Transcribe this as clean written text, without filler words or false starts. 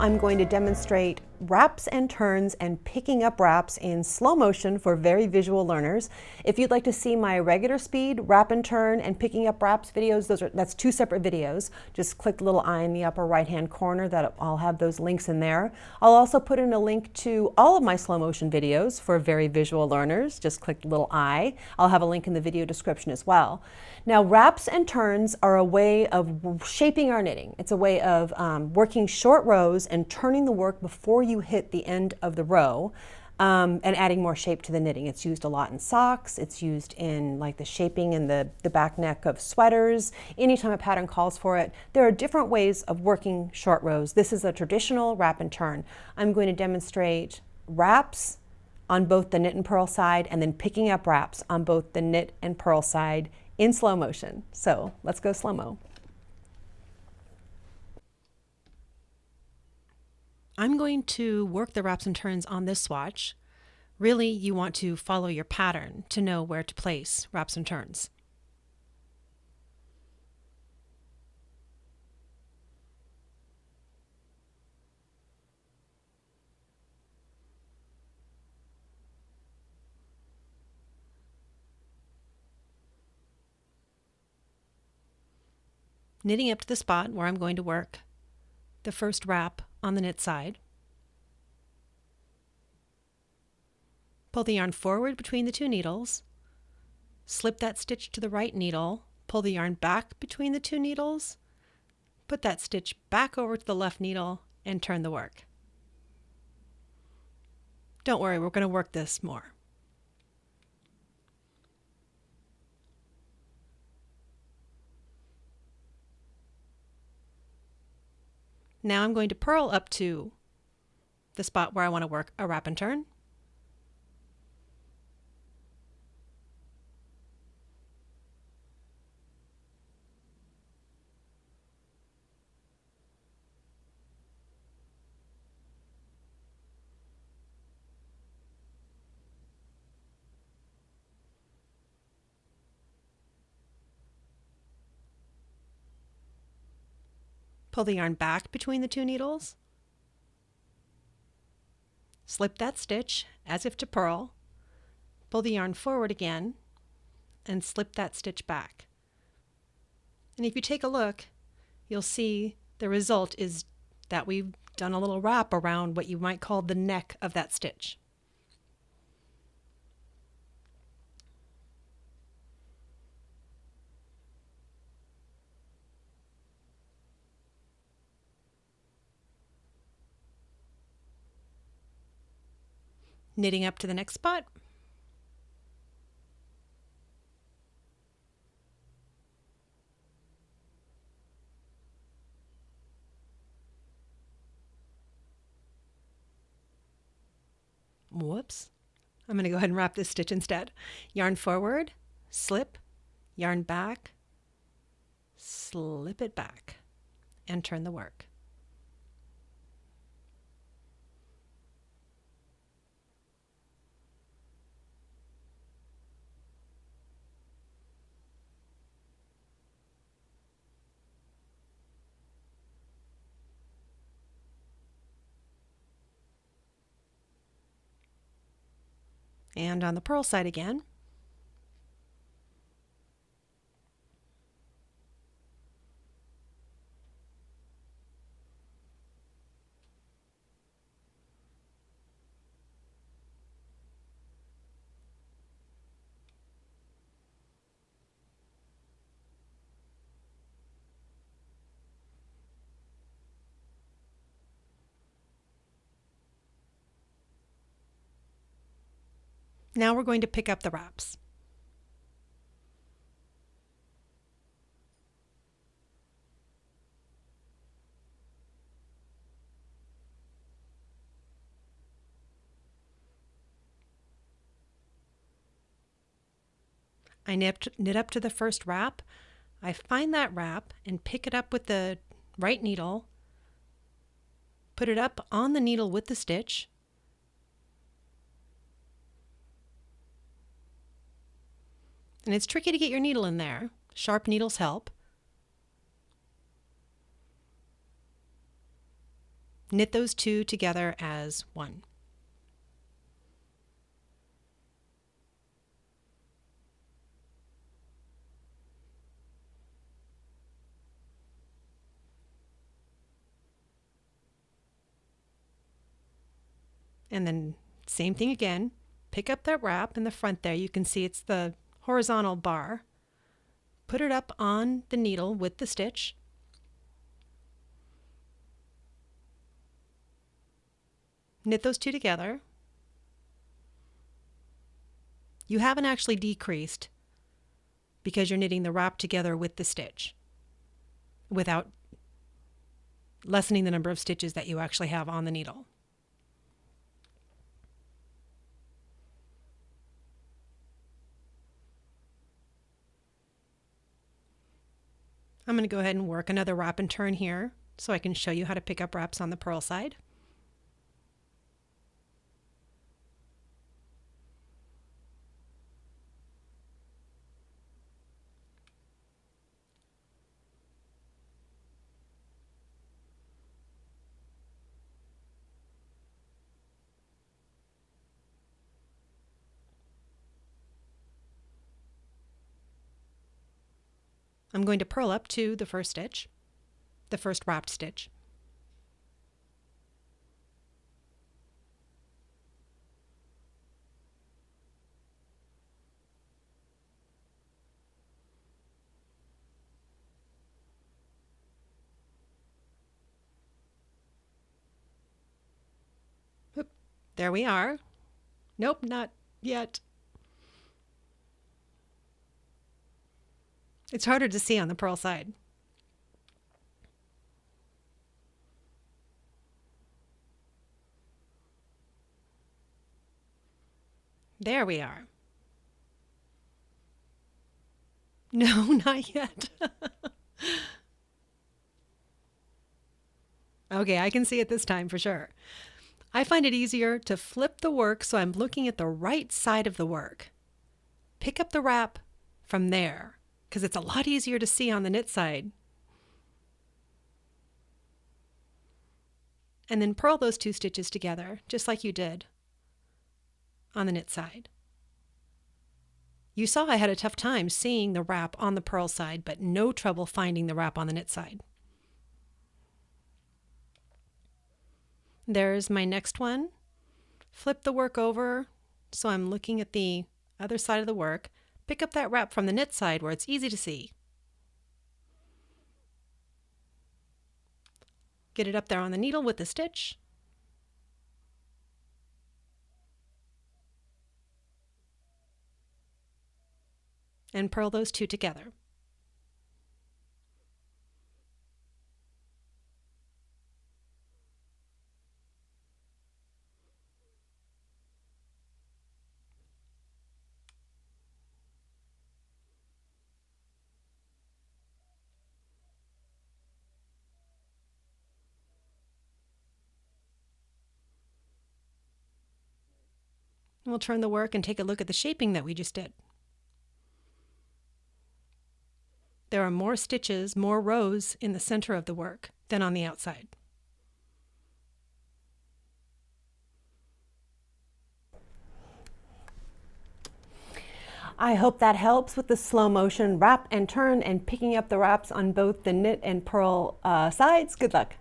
I'm going to demonstrate wraps and turns and picking up wraps in slow motion for very visual learners. If you'd like to see my regular speed wrap and turn and picking up wraps videos, that's two separate videos. Just click the little eye in the upper right hand corner. I'll have those links in there. I'll also put in a link to all of my slow motion videos for very visual learners. Just click the little eye. I'll have a link in the video description as well. Now, wraps and turns are a way of shaping our knitting. It's a way of working short rows and turning the work before you hit the end of the row, and adding more shape to the knitting. It's used a lot in socks. It's used in like the shaping in the back neck of sweaters. Anytime a pattern calls for it, there are different ways of working short rows. This is a traditional wrap and turn. I'm going to demonstrate wraps on both the knit and purl side, and then picking up wraps on both the knit and purl side in slow motion. So let's go slow-mo. I'm going to work the wraps and turns on this swatch. Really, you want to follow your pattern to know where to place wraps and turns. Knitting up to the spot where I'm going to work the first wrap on the knit side. Pull the yarn forward between the two needles, slip that stitch to the right needle, pull the yarn back between the two needles, put that stitch back over to the left needle, and turn the work. Don't worry, we're going to work this more. Now I'm going to purl up to the spot where I want to work a wrap and turn. Pull the yarn back between the two needles, slip that stitch as if to purl, pull the yarn forward again, and slip that stitch back. And if you take a look, you'll see the result is that we've done a little wrap around what you might call the neck of that stitch. Knitting up to the next spot. Whoops. I'm going to go ahead and wrap this stitch instead. Yarn forward, slip, yarn back, slip it back, and turn the work. And on the purl side again. Now we're going to pick up the wraps. I knit up to the first wrap. I find that wrap and pick it up with the right needle, put it up on the needle with the stitch, and it's tricky to get your needle in there. Sharp needles help. Knit those two together as one. And then same thing again, pick up that wrap in the front there. You can see it's the horizontal bar. Put it up on the needle with the stitch. Knit those two together. You haven't actually decreased because you're knitting the wrap together with the stitch without lessening the number of stitches that you actually have on the needle. I'm going to go ahead and work another wrap and turn here so I can show you how to pick up wraps on the purl side. I'm going to purl up to the first stitch, the first wrapped stitch. Oop, there we are. Nope, not yet. It's harder to see on the purl side. There we are. No, not yet. Okay, I can see it this time for sure. I find it easier to flip the work so I'm looking at the right side of the work. Pick up the wrap from there, because it's a lot easier to see on the knit side. And then purl those two stitches together, just like you did on the knit side. You saw I had a tough time seeing the wrap on the purl side, but no trouble finding the wrap on the knit side. There's my next one. Flip the work over so I'm looking at the other side of the work. Pick up that wrap from the knit side where it's easy to see. Get it up there on the needle with the stitch. And purl those two together. We'll turn the work and take a look at the shaping that we just did. There are more stitches, more rows in the center of the work than on the outside. I hope that helps with the slow motion wrap and turn and picking up the wraps on both the knit and purl sides. Good luck.